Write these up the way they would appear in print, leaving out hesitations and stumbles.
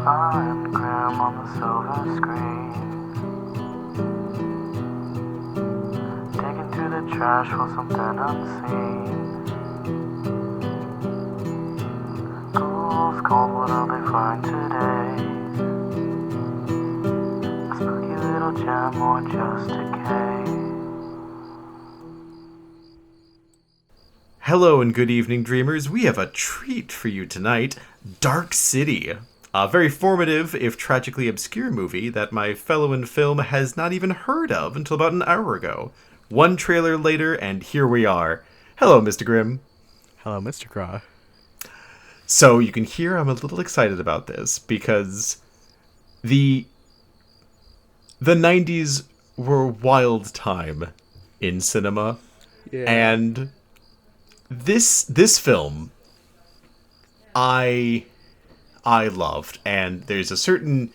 I'm Graham on the silver screen, digging through the trash for something unseen. Ghouls called, what'll they find today? A spooky little gem or just decay? Hello and good evening, dreamers. We have a treat for you tonight. Dark City. A very formative, if tragically obscure movie that my fellow in film has not even heard of until about an hour ago. One trailer later, and here we are. Hello, Mr. Grimm. Hello, Mr. Kraa. So you can hear I'm a little excited about this because the 90s were a wild time in cinema. Yeah. And this film I loved, and there's a certain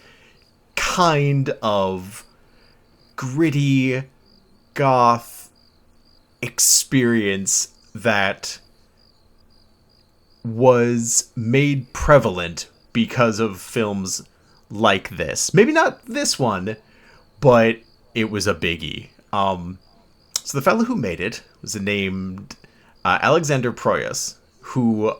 kind of gritty goth experience that was made prevalent because of films like this. Maybe not this one, but it was a biggie. So the fellow who made it was named Alexander Proyas, who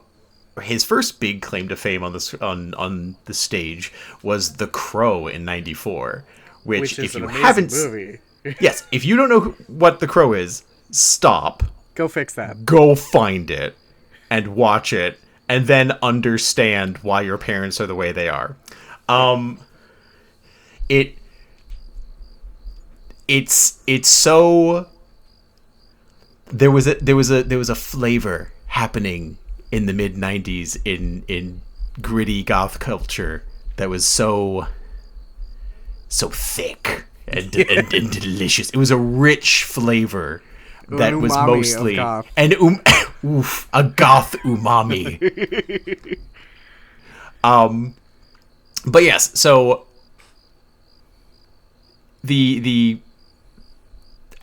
his first big claim to fame on the stage was The Crow in '94, which is if you an haven't movie. yes, if you don't know what The Crow is, stop, Go fix that. go find it and watch it, and then understand why your parents are the way they are. It's so there was a flavor happening in the mid 90s in gritty goth culture that was so thick and delicious. It was a rich flavor that was mostly and a goth umami. But yes, so the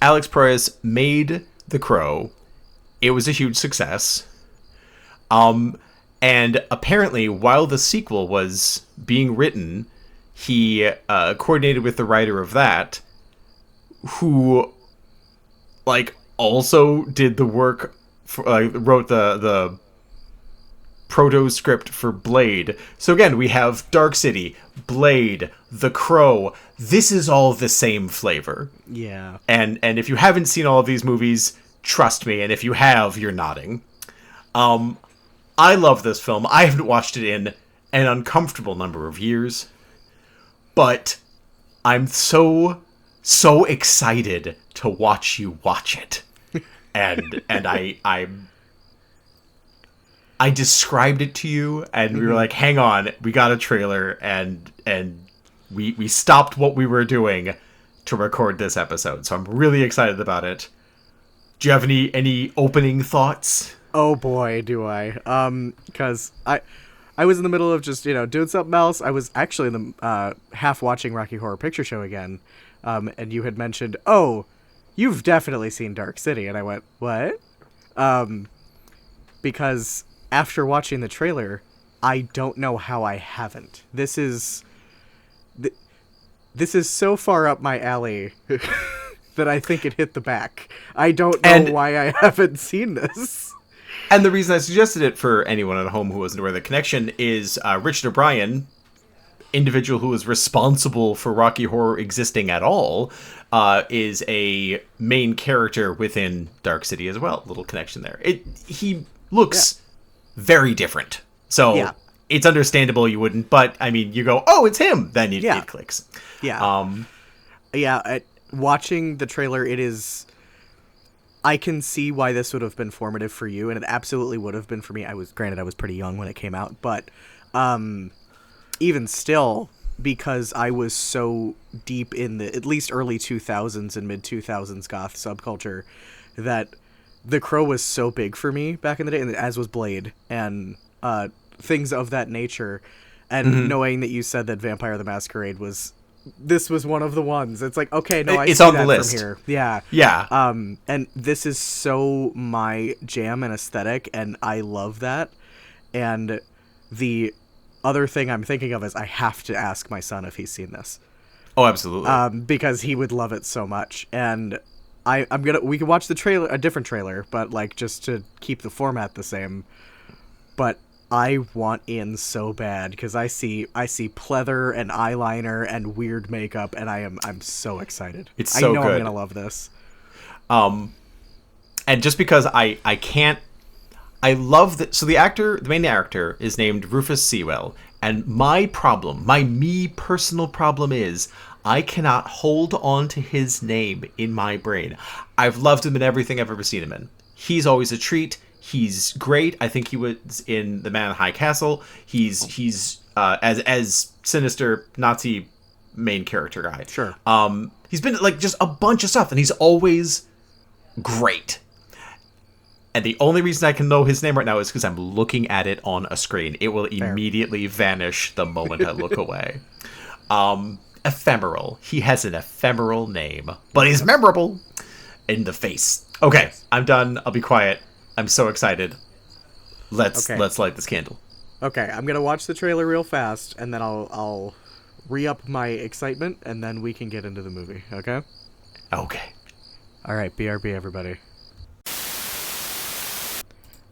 Alex Proyas made The Crow. It was a huge success. And apparently, while the sequel was being written, he coordinated with the writer of that, who, also did the work, wrote the proto script for Blade. So again, we have Dark City, Blade, The Crow. This is all the same flavor. Yeah. And if you haven't seen all of these movies, trust me, and if you have, you're nodding. I love this film. I haven't watched it in an uncomfortable number of years, but I'm so excited to watch you watch it. And I described it to you, and we were like, hang on, we got a trailer, and we stopped what we were doing to record this episode. So I'm really excited about it. Do you have any opening thoughts? Oh boy, do I. Because I was in the middle of just, doing something else. I was actually in the half watching Rocky Horror Picture Show again. And you had mentioned, oh, you've definitely seen Dark City. And I went, what? Because after watching the trailer, I don't know how I haven't. This is so far up my alley that I think it hit the back. I don't know why I haven't seen this. And the reason I suggested it for anyone at home who wasn't aware of the connection is Richard O'Brien, individual who is responsible for Rocky Horror existing at all, is a main character within Dark City as well. Little connection there. He looks very different. So it's understandable you wouldn't, but I mean, you go, oh, it's him. Then it clicks. Yeah. Watching the trailer, I can see why this would have been formative for you, and it absolutely would have been for me. I was pretty young when it came out, but even still, because I was so deep in the at least early 2000s and mid 2000s goth subculture, that The Crow was so big for me back in the day, and as was Blade and things of that nature. And knowing that you said that Vampire the Masquerade was one of the ones. It's like, okay, no, it's see on that the list from here. Yeah. Yeah. And this is so my jam and aesthetic, and I love that. And the other thing I'm thinking of is I have to ask my son if he's seen this. Oh, absolutely. Because he would love it so much. And we could watch the trailer, a different trailer, but like just to keep the format the same. But I want in so bad because I see pleather and eyeliner and weird makeup, and I'm so excited. It's so good. I know I'm gonna love this. And just because I love that. So the main actor is named Rufus Sewell, and my personal problem is I cannot hold on to his name in my brain. I've loved him in everything I've ever seen him in. He's always a treat. He's great. I think he was in The Man in the High Castle. He's as sinister Nazi main character guy. Sure. He's been like just a bunch of stuff, and he's always great. And the only reason I can know his name right now is because I'm looking at it on a screen. It will immediately vanish the moment I look away. Ephemeral. He has an ephemeral name, but he's memorable in the face. Okay, I'm done. I'll be quiet. I'm so excited. Let's light this candle. Okay, I'm gonna watch the trailer real fast, and then I'll re-up my excitement, and then we can get into the movie. Okay. Okay. All right, BRB, everybody.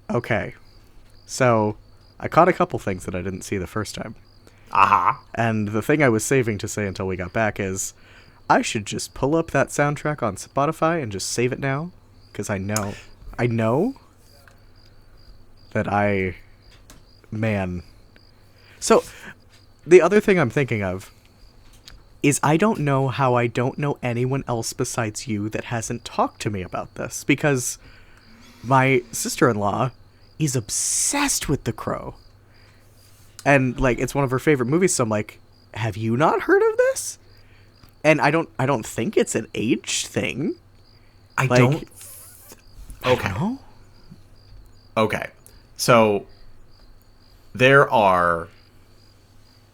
Okay, so I caught a couple things that I didn't see the first time. Aha. And the thing I was saving to say until we got back is I should just pull up that soundtrack on Spotify and just save it now, because I know that man. So the other thing I'm thinking of is I don't know how I don't know anyone else besides you that hasn't talked to me about this, because my sister-in-law is obsessed with The Crow. And like it's one of her favorite movies, so I'm like, have you not heard of this? And I don't think it's an age thing. Okay. I don't know. Okay. So there are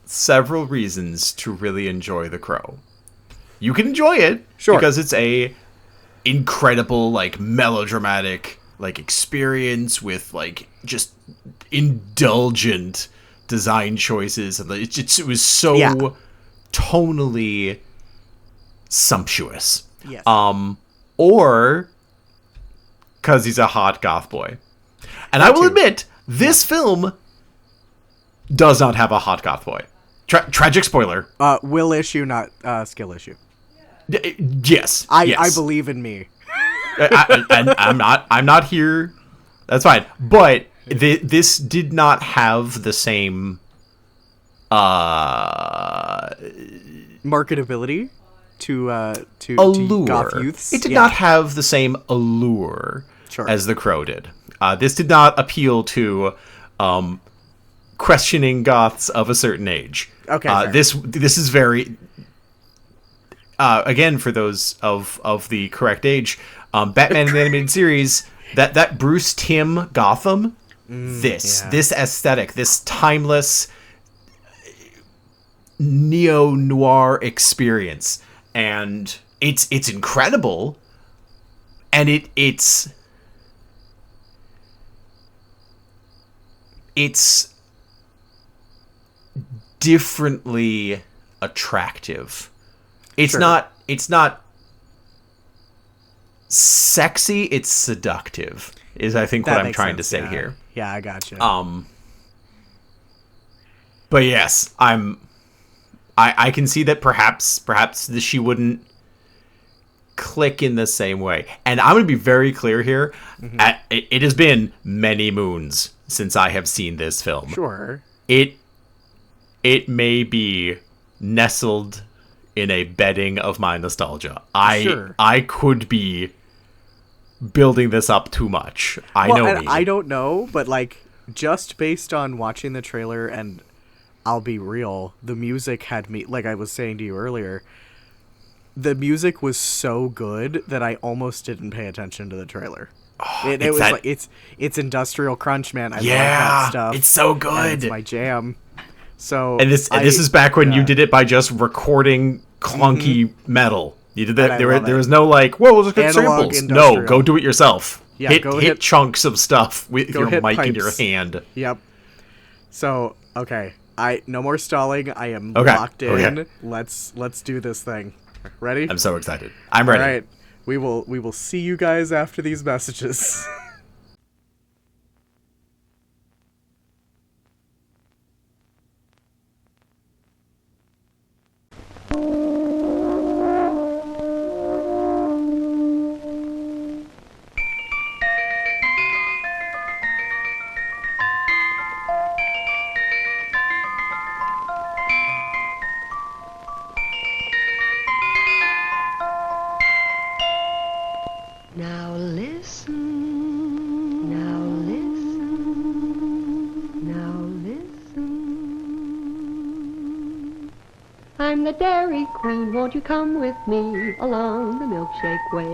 several reasons to really enjoy The Crow. You can enjoy it because it's a incredible, like, melodramatic, like, experience with, like, just indulgent design choices, and it was so tonally sumptuous. Yes. Or because he's a hot goth boy. And I will admit, this film does not have a hot goth boy. Tragic spoiler. Will issue, not skill issue. Yes. I believe in me. I'm not here. That's fine. But this did not have the same marketability to allure. goth youths. It did not have the same allure as The Crow did. This did not appeal to questioning goths of a certain age. Okay. This is very again, for those of the correct age, Batman in the Animated Series, that Bruce Timm Gotham, this aesthetic, this timeless neo-noir experience, and it's incredible, and it's differently attractive. It's not sexy, it's seductive, is I think what I'm trying to say here. Yeah, I gotcha. But yes, I can see that perhaps she wouldn't click in the same way. And I'm going to be very clear here. Mm-hmm. It has been many moons since I have seen this film. Sure. It may be nestled in a bedding of my nostalgia. I could be building this up too much. I know me. I don't know, but like just based on watching the trailer, and I'll be real, the music had me, like I was saying to you earlier, the music was so good that I almost didn't pay attention to the trailer. It's industrial crunch, man. I love that stuff. It's so good. And it's my jam. So this is back when you did it by just recording clunky metal. You did that. There was no like, whoa, let's get samples. Industrial. No, go do it yourself. Yeah, hit chunks of stuff with your mic pipes in your hand. Yep. So okay, No more stalling. I am Okay, locked in. okay. Let's do this thing. Ready? I'm so excited. I'm ready. All right. We will see you guys after these messages. Now listen, now listen, now listen. I'm the Dairy Queen, won't you come with me along the milkshake way?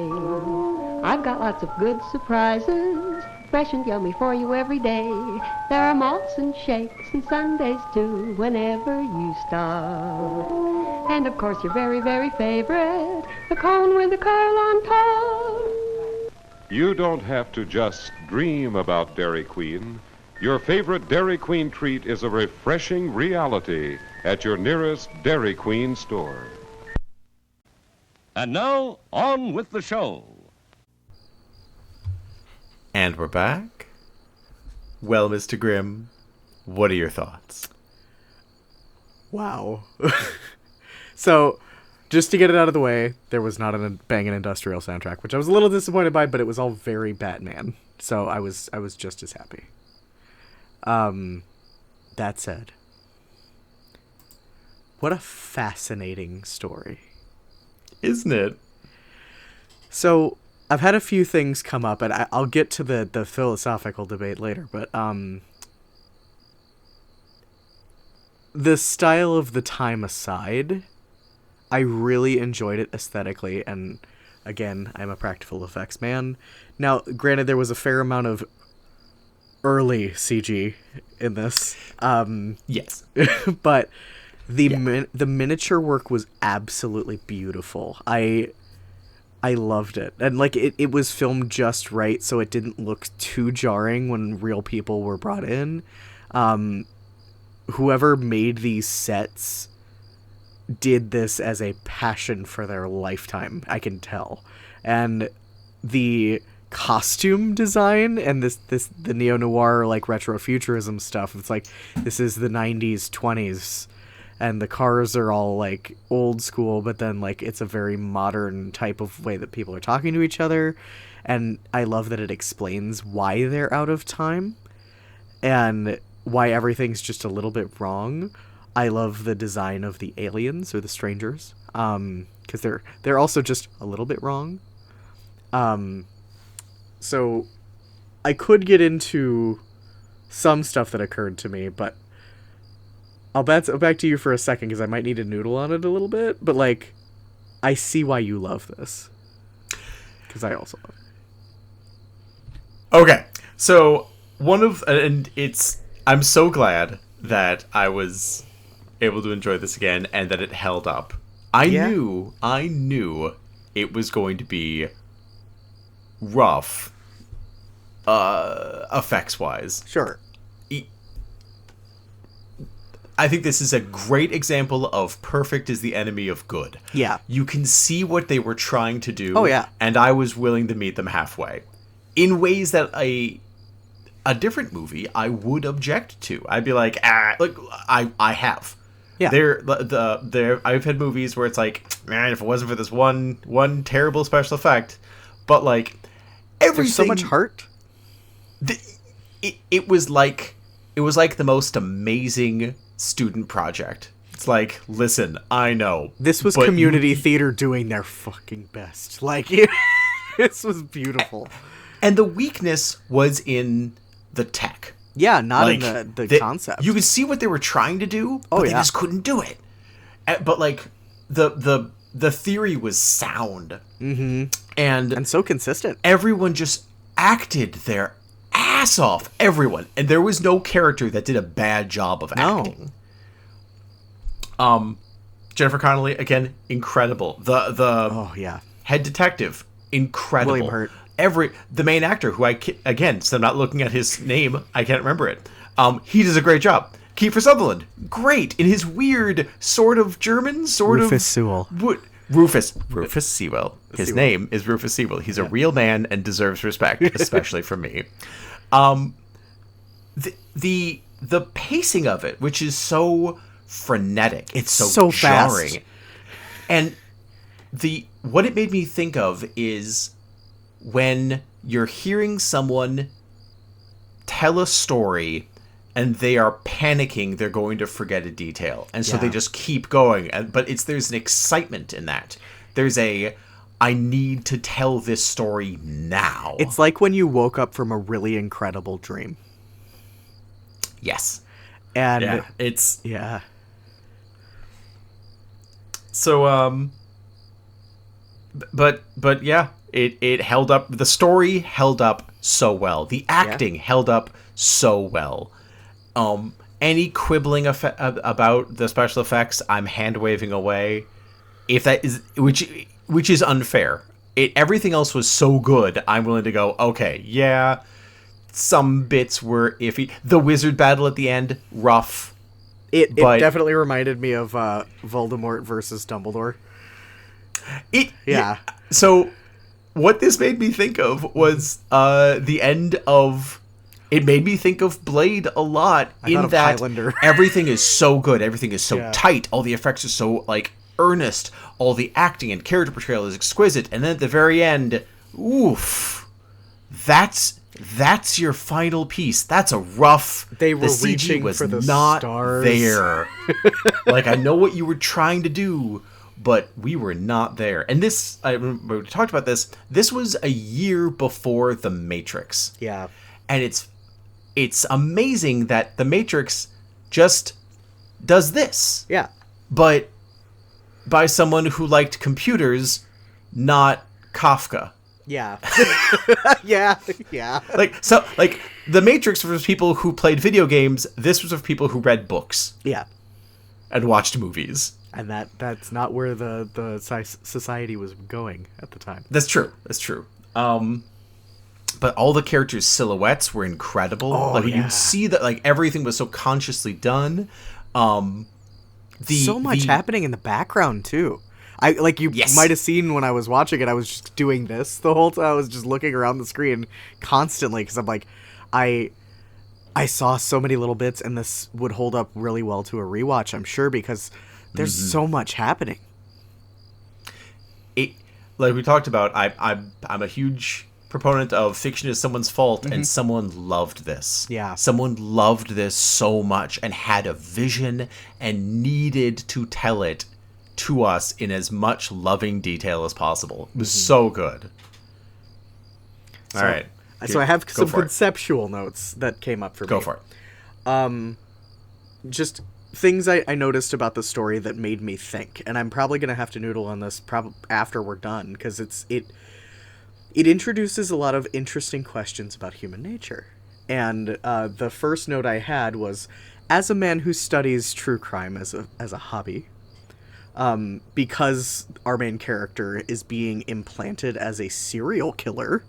I've got lots of good surprises, fresh and yummy for you every day. There are malts and shakes and sundaes too, whenever you stop. And of course your very, very favorite, the cone with the curl on top. You don't have to just dream about Dairy Queen. Your favorite Dairy Queen treat is a refreshing reality at your nearest Dairy Queen store. And now, on with the show. And we're back. Well, Mr. Grimm, what are your thoughts? Wow. So, just to get it out of the way, there was not a Bangin' Industrial soundtrack, which I was a little disappointed by, but it was all very Batman. So I was just as happy. That said, what a fascinating story. Isn't it? So, I've had a few things come up, and I'll get to the philosophical debate later, but the style of the time aside, I really enjoyed it aesthetically, and again, I'm a practical effects man. Now, granted, there was a fair amount of early CG in this. Yes. But the miniature work was absolutely beautiful. I loved it. And like it was filmed just right, so it didn't look too jarring when real people were brought in. Whoever made these sets did this as a passion for their lifetime, I can tell. And the costume design and the neo-noir like retrofuturism stuff, it's like this is the 90s 20s, and the cars are all like old school, but then like it's a very modern type of way that people are talking to each other. And I love that it explains why they're out of time and why everything's just a little bit wrong. I love the design of the aliens or the strangers, because they're also just a little bit wrong. So I could get into some stuff that occurred to me, but I'll back to you for a second because I might need to noodle on it a little bit. But like, I see why you love this, because I also love it. Okay, so I'm so glad that I was able to enjoy this again and that it held up. I knew it was going to be rough, effects wise. Sure. I think this is a great example of perfect is the enemy of good. Yeah. You can see what they were trying to do. Oh, yeah. And I was willing to meet them halfway in ways that a different movie I would object to. I'd be like, I have. Yeah. I've had movies where it's like, man, if it wasn't for this one terrible special effect, but like everything. There's so much heart. It was like the most amazing student project. It's like, listen, I know This was community theater doing their fucking best. Like, this was beautiful. And the weakness was in the tech. Yeah, not Like, in the concept. You could see what they were trying to do, but they just couldn't do it. But like the theory was sound, and so consistent. everyone just acted their ass off. Everyone, and there was no character that did a bad job of acting. Jennifer Connelly again, incredible. The head detective, incredible. William Hurt. The main actor, who so I'm not looking at his name, I can't remember it. He does a great job. Kiefer Sutherland, great in his weird sort of German, sort Rufus of Sewell. Rufus Sewell. His name is Rufus Sewell. He's a real man and deserves respect, especially from me. The pacing of it, which is so frenetic, it's so jarring, fast. and what it made me think of is when you're hearing someone tell a story and they are panicking they're going to forget a detail, and so they just keep going, but there's an excitement in that. There's I need to tell this story now. It's like when you woke up from a really incredible dream. Yes. And it's yeah. So but yeah, it held up. The story held up so well. The acting held up so well. Any quibbling about the special effects, I'm hand waving away. If that is which is unfair. Everything else was so good. I'm willing to go, okay, yeah, some bits were iffy. The wizard battle at the end, rough. It definitely reminded me of Voldemort versus Dumbledore. So what this made me think of was the end of... It made me think of Blade a lot, in that Highlander. Everything is so good. Everything is so tight. All the effects are so, earnest. All the acting and character portrayal is exquisite. And then at the very end, oof. That's your final piece. That's a rough... They were the CG reaching was for the not stars. there. I know what you were trying to do, but we were not there. And this, we talked about this. This was a year before The Matrix. Yeah. And it's amazing that The Matrix just does this. Yeah. But by someone who liked computers, not Kafka. Yeah. yeah. The Matrix was people who played video games. This was of people who read books. Yeah. And watched movies. And that's not where the society was going at the time. That's true. But all the characters' silhouettes were incredible. You can see that everything was so consciously done. So much happening in the background too. You might have seen when I was watching it, I was just doing this the whole time. I was just looking around the screen constantly because I'm like, I saw so many little bits, and this would hold up really well to a rewatch, I'm sure, because there's so much happening. Like we talked about, I'm a huge proponent of fiction is someone's fault, and someone loved this. Yeah. Someone loved this so much and had a vision and needed to tell it to us in as much loving detail as possible. It was so good. All right. So I have some conceptual notes that came up for me. Go for it. Just things I noticed about the story that made me think, and I'm probably going to have to noodle on this after we're done, because it introduces a lot of interesting questions about human nature. And the first note I had was, as a man who studies true crime as a hobby, because our main character is being implanted as a serial killer,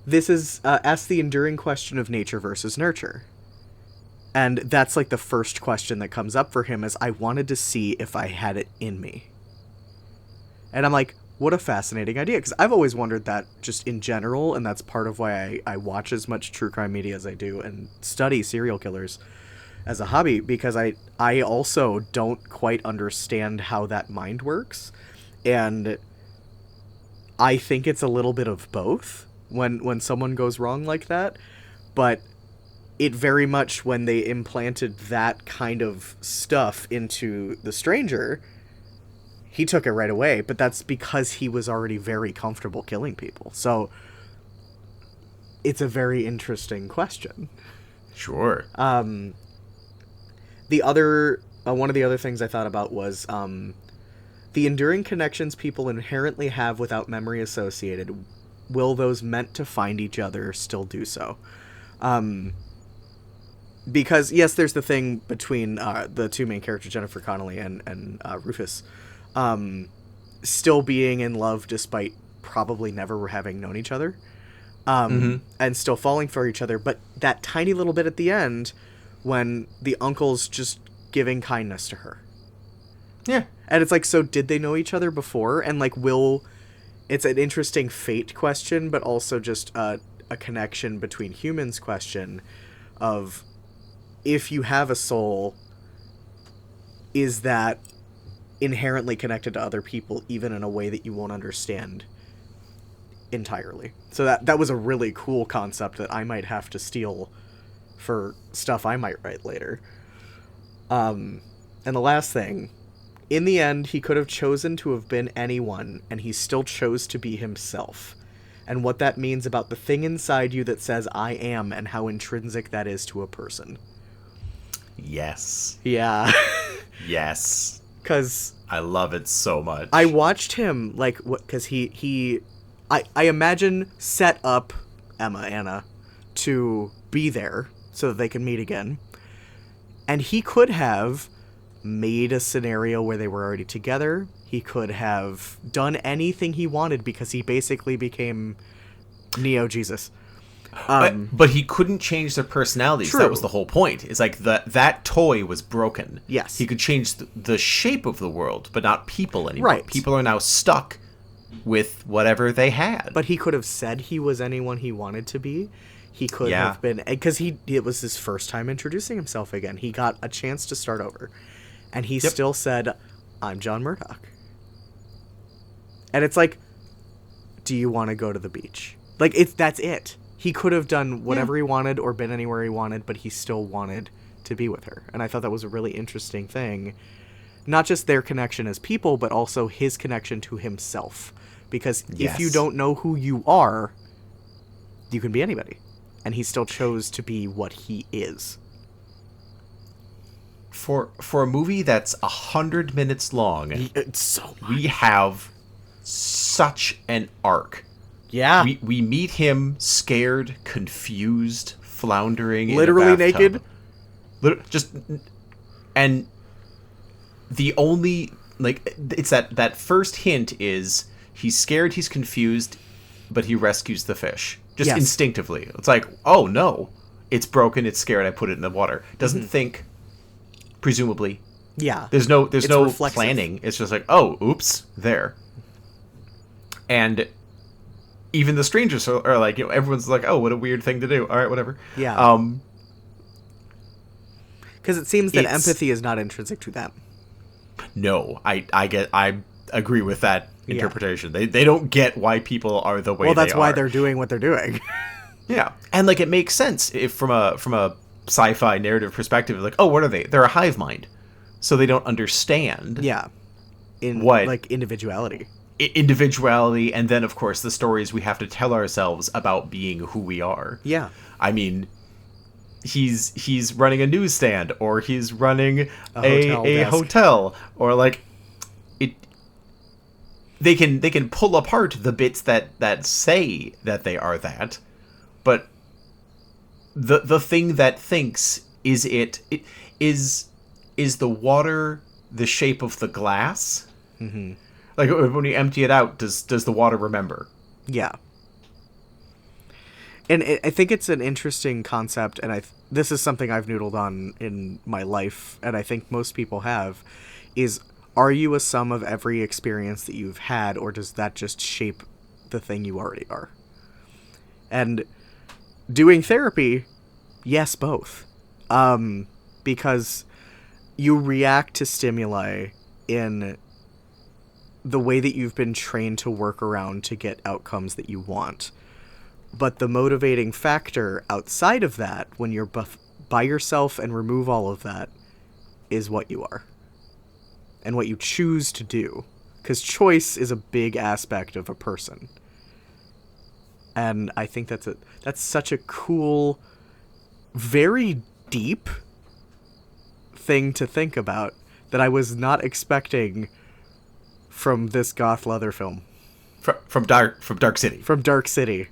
this is asks the enduring question of nature versus nurture. And that's the first question that comes up for him, is I wanted to see if I had it in me. And I'm like, what a fascinating idea, because I've always wondered that just in general, and that's part of why I watch as much true crime media as I do and study serial killers as a hobby, because I also don't quite understand how that mind works, and I think it's a little bit of both when someone goes wrong like that, but it very much, when they implanted that kind of stuff into the stranger, he took it right away, but that's because he was already very comfortable killing people. So it's a very interesting question. Sure. The other one of the other things I thought about was the enduring connections people inherently have without memory associated. Will those meant to find each other still do so? Because yes, there's the thing between the two main characters, Jennifer Connelly and Rufus, still being in love despite probably never having known each other, and still falling for each other. But that tiny little bit at the end when the uncle's just giving kindness to her. Yeah. And it's like, so did they know each other before? And like, it's an interesting fate question, but also just a connection between humans question of, if you have a soul, is that inherently connected to other people, even in a way that you won't understand entirely? So that was a really cool concept that I might have to steal for stuff I might write later. And the last thing, in the end, he could have chosen to have been anyone, and he still chose to be himself. And what that means about the thing inside you that says, I am, and how intrinsic that is to a person. Yes. Yeah. Yes. Because I love it so much. I watched him, like, because I imagine set up Anna, to be there so that they can meet again. And he could have made a scenario where they were already together. He could have done anything he wanted because he basically became Neo-Jesus. But he couldn't change their personalities. True. That was the whole point. It's like that toy was broken. Yes. He could change the shape of the world, but not people anymore. Right. People are now stuck with whatever they had. But he could have said he was anyone he wanted to be. He could have been, because it was his first time introducing himself again. He got a chance to start over. And he still said, I'm John Murdoch. And it's like, do you want to go to the beach? Like, that's it. He could have done whatever he wanted or been anywhere he wanted, but he still wanted to be with her. And I thought that was a really interesting thing. Not just their connection as people, but also his connection to himself. Because if you don't know who you are, you can be anybody. And he still chose to be what he is. For a movie that's 100 minutes long, It's so much. we have such an arc. Yeah. We meet him scared, confused, floundering, Literally in a bathtub. naked. And the only, like, it's that first hint is he's scared, he's confused, but he rescues the fish just Yes. instinctively. It's like, oh no, it's broken, it's scared, I put it in the water. Doesn't think, presumably. Yeah. There's no reflexive. planning. It's just like, oh, oops, there. And even the strangers are like, everyone's like, oh, what a weird thing to do. All right, whatever. Yeah. Because it seems that it's- empathy is not intrinsic to them. No, I agree with that interpretation. They don't get why people are the way Well, that's they why are. they're doing what they're doing. Yeah, and like it makes sense if from a sci-fi narrative perspective. Like, oh, what are they? They're a hive mind, so they don't understand. Yeah. In What? like individuality. Individuality, and then of course the stories we have to tell ourselves about being who we are. Yeah. I mean, he's running a newsstand, or he's running hotel a desk. hotel, or like it. They can pull apart the bits that say that they are that, but the thing that thinks is the water the shape of the glass? Mm-hmm. Like when you empty it out, does the water remember? Yeah. And I think it's an interesting concept, and this is something I've noodled on in my life, and I think most people have, is, are you a sum of every experience that you've had, or does that just shape the thing you already are? And doing therapy, yes, both. Because you react to stimuli in the way that you've been trained to work around to get outcomes that you want. But the motivating factor outside of that, when you're by yourself and remove all of that, is what you are. And what you choose to do. Because choice is a big aspect of a person. And I think that's such a cool, very deep thing to think about that I was not expecting from this goth leather film. From Dark City. From Dark City.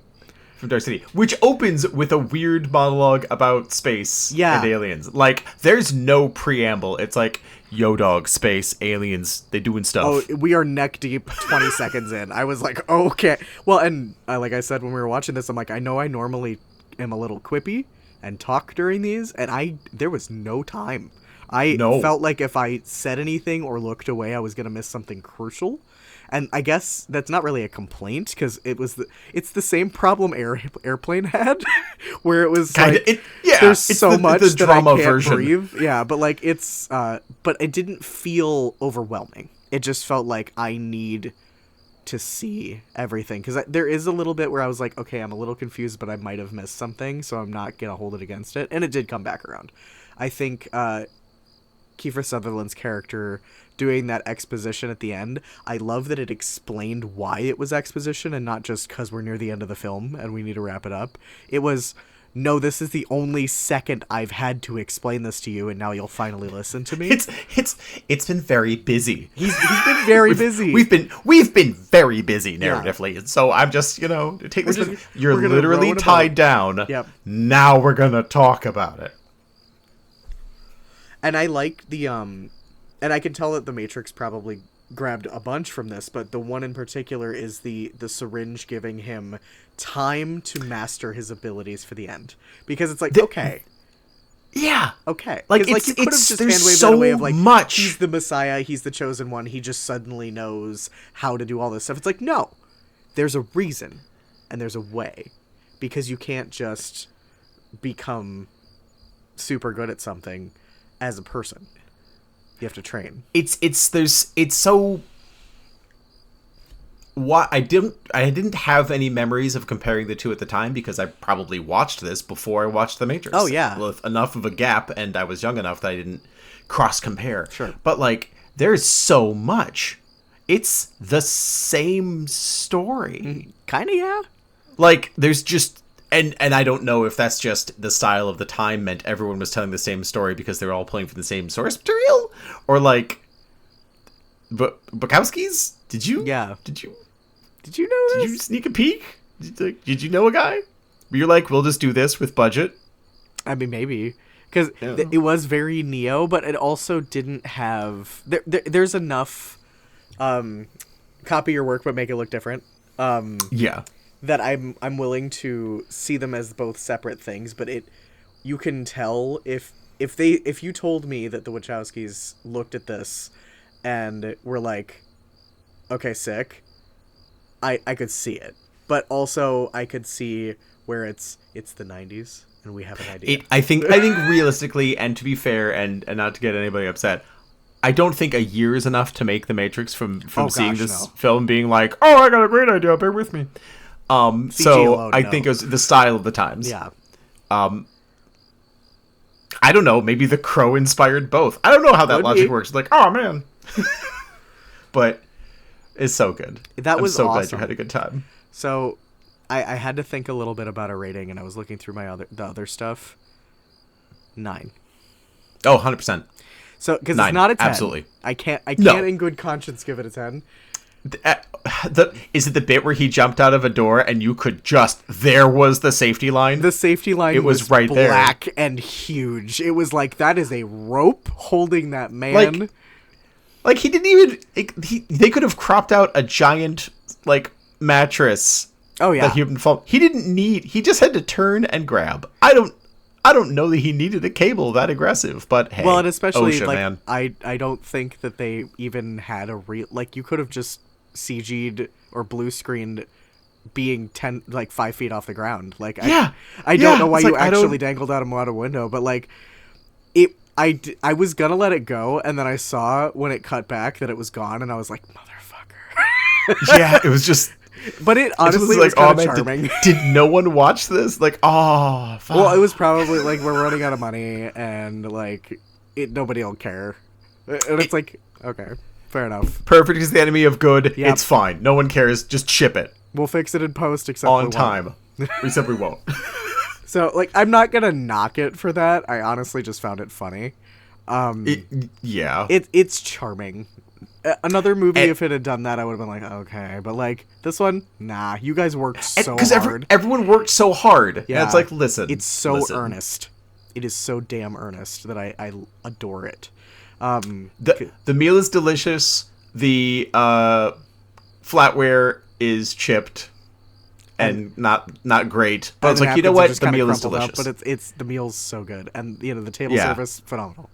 From Dark City, which opens with a weird monologue about space and aliens. Like, there's no preamble. It's like, yo, dog, space, aliens, they doing stuff. Oh, we are neck deep 20 seconds in. I was like, okay. Well, and like I said when we were watching this, I'm like, I know I normally am a little quippy and talk during these, and there was no time. I No. felt like if I said anything or looked away, I was going to miss something crucial. And I guess that's not really a complaint, because it's the same problem Airplane had, where it was Kinda, like, yeah, there's it's so the much that I drama can't version. breathe. Yeah, but like but it didn't feel overwhelming. It just felt like I need to see everything, because there is a little bit where I was like, okay, I'm a little confused, but I might have missed something, so I'm not gonna hold it against it. And it did come back around. I think Kiefer Sutherland's character doing that exposition at the end, I love that it explained why it was exposition and not just because we're near the end of the film and we need to wrap it up. It was, no, this is the only second I've had to explain this to you, and now you'll finally listen to me. It's been very busy. He's been very busy. We've been very busy narratively, and so I'm just take this. You're we're gonna literally row in a tied boat. down. Yep. Now we're gonna talk about it. And I like the and I can tell that the Matrix probably grabbed a bunch from this, but the one in particular is the syringe giving him time to master his abilities for the end, because it's like, okay, Yeah. okay, Like, 'cause, it's- you could have it's- just there's hand-waved so that away of like, much. he's the Messiah, he's the chosen one, he just suddenly knows how to do all this stuff. It's like, no, there's a reason and there's a way, because you can't just become super good at something as a person. You have to train. It's so. What I didn't have any memories of comparing the two at the time, because I probably watched this before I watched The Matrix. Oh, yeah. With enough of a gap, and I was young enough that I didn't cross compare. Sure. But like, there's so much. It's the same story. Kind of, yeah. Like, there's just. And I don't know if that's just the style of the time meant everyone was telling the same story because they were all playing from the same source material, or like, Bukowski's? Did you? Yeah. Did you know Did you sneak a peek? Did you know a guy? You're like, we'll just do this with budget. I mean, maybe. Because Yeah. it was very Neo, but it also didn't have... There's enough copy your work but make it look different. Yeah. That I'm willing to see them as both separate things, but you can tell if you told me that the Wachowskis looked at this and were like, okay, sick, I could see it. But also I could see where it's the 90s and we have an idea. I think realistically, and to be fair, and not to get anybody upset, I don't think a year is enough to make The Matrix from seeing gosh, this no. film being like, oh, I got a great idea, bear with me. So alone, I no. think it was the style of the times. Yeah. I don't know. Maybe The Crow inspired both. I don't know how that Could logic be. works. Like, oh man, but it's so good. That was I'm so glad awesome. you had a good time. So I had to think a little bit about a rating, and I was looking through the other stuff. 9. Oh, 100%. So because 9, it's not a 10. absolutely. I can't No. in good conscience give it a 10. Is it the bit where he jumped out of a door and you could there was the safety line? The safety line It was right there. black and huge. It was like, that is a rope holding that man. Like he didn't even. They could have cropped out a giant mattress. Oh yeah. That he wouldn't fall. He didn't need. He just had to turn and grab. I don't know that he needed a cable that aggressive, but hey. Well, and especially OSHA, man. I don't think that they even had a real, you could have just CG'd or blue screened being 5 feet off the ground. Yeah. I don't know why It's you like, I don't- actually dangled out a window, but I was gonna let it go, and then I saw when it cut back that it was gone, and I was like, motherfucker. Yeah, it was just. But it honestly was was kind of man, charming. Did no one watch this? Fuck. Well, it was probably we're running out of money, and nobody will care, and it's like, okay, fair enough. Perfect is the enemy of good. Yep. It's fine. No one cares. Just ship it We'll fix it in post, except on we won't. time. Except we won't. So I'm not gonna knock it for that. I honestly just found it funny. Yeah. It's charming. Another movie, And- if it had done that, I would have been like, okay. But this one, nah. You guys worked so Because hard. everyone worked so hard. Yeah. And it's like, listen. It's so listen. earnest. It is so damn earnest that I adore it. The meal is delicious. The flatware is chipped. and not great. But it's And like, you know napkins are what? just The kinda meal is crumpled up, delicious. but it's the meal's so good, and the table Yeah. service phenomenal.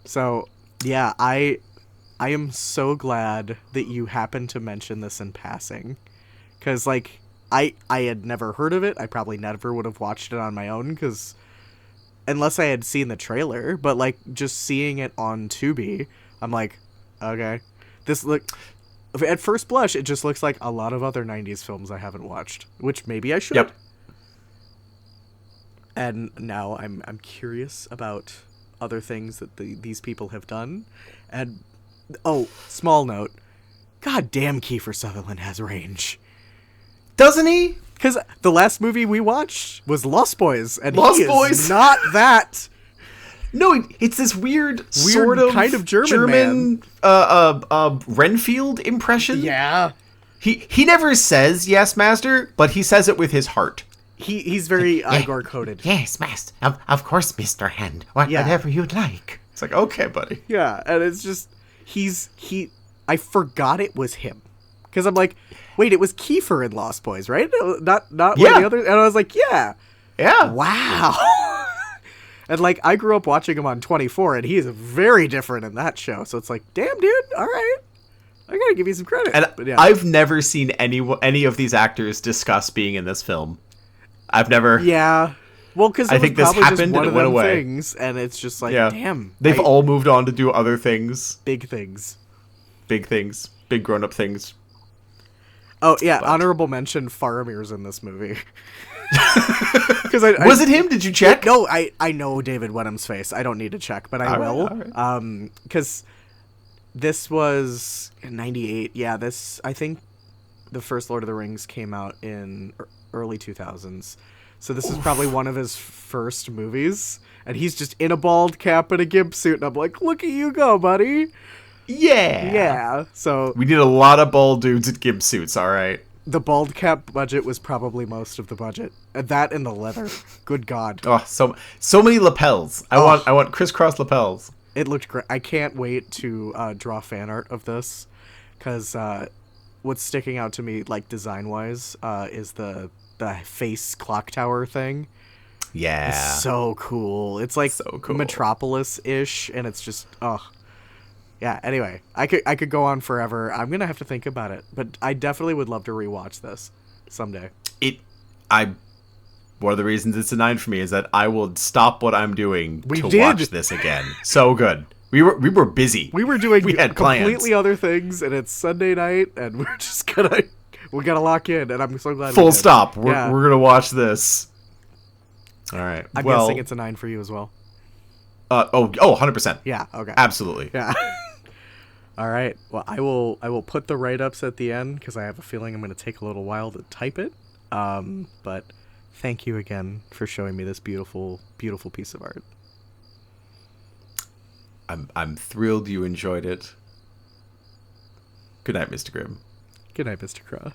So yeah, I am so glad that you happened to mention this in passing, because like I had never heard of it. I probably never would have watched it on my own, because unless I had seen the trailer, but like just seeing it on Tubi, I'm like, okay, this look. At first blush, it just looks like a lot of other 90s films I haven't watched, which maybe I should. Yep. And now I'm curious about other things that these people have done. And oh, small note, god damn, Kiefer Sutherland has range. Doesn't he? Because the last movie we watched was Lost Boys, and Lost he is Boys. not that. No, it's this weird sort of kind of German Renfield impression. Yeah. He never says yes, master, but he says it with his heart. He's very Igor coded. Yes, master. Of course, Mr. Hand. Yeah. Whatever you'd like. It's like, okay, buddy. Yeah, and it's just I forgot it was him, because I'm like, wait, it was Kiefer in Lost Boys, right? Not one of the others. And I was like, yeah. Wow. And like, I grew up watching him on 24, and he is very different in that show. So it's like, damn, dude, all right, I gotta give you some credit. And but yeah. I've never seen any of these actors discuss being in this film. I've never. Yeah. Well, because I think this probably just happened one and of it went them away. things, and it's just like, Yeah. damn, They've all moved on to do other things. big things. Big things. Big grown-up things. Oh yeah, honorable mention: Faramir's in this movie. Because Was it him? Did you check? No, I know David Wenham's face. I don't need to check, but I will. all right. Because this was in '98. Yeah, I think the first Lord of the Rings came out in early 2000s. So this is probably one of his first movies, and he's just in a bald cap and a gimp suit, and I'm like, look at you go, buddy. Yeah. Yeah. So We need a lot of bald dudes in gimp suits, all right? the bald cap budget was probably most of the budget. That and the leather. Good God. Oh, so many lapels. I want crisscross lapels. It looked great. I can't wait to draw fan art of this, because what's sticking out to me, like design-wise, is the face clock tower thing. Yeah. It's so cool. It's like So cool. Metropolis-ish, and it's just yeah. Anyway, I could go on forever. I'm gonna have to think about it, but I definitely would love to rewatch this someday. One of the reasons it's a 9 for me is that I will stop what I'm doing We to did. watch this again. So good. We were busy. We were doing We had completely plans. other things, and it's Sunday night, and we're just we gotta lock in, and I'm so glad. we Full did. stop. Yeah. We're gonna watch this. All right. I'm well, guessing it's a 9 for you as well. 100%. Yeah. Okay. Absolutely. Yeah. All right. Well, I will put the write-ups at the end, because I have a feeling I'm going to take a little while to type it. But thank you again for showing me this beautiful, beautiful piece of art. I'm thrilled you enjoyed it. Good night, Mr. Grimm. Good night, Mr. Kraa.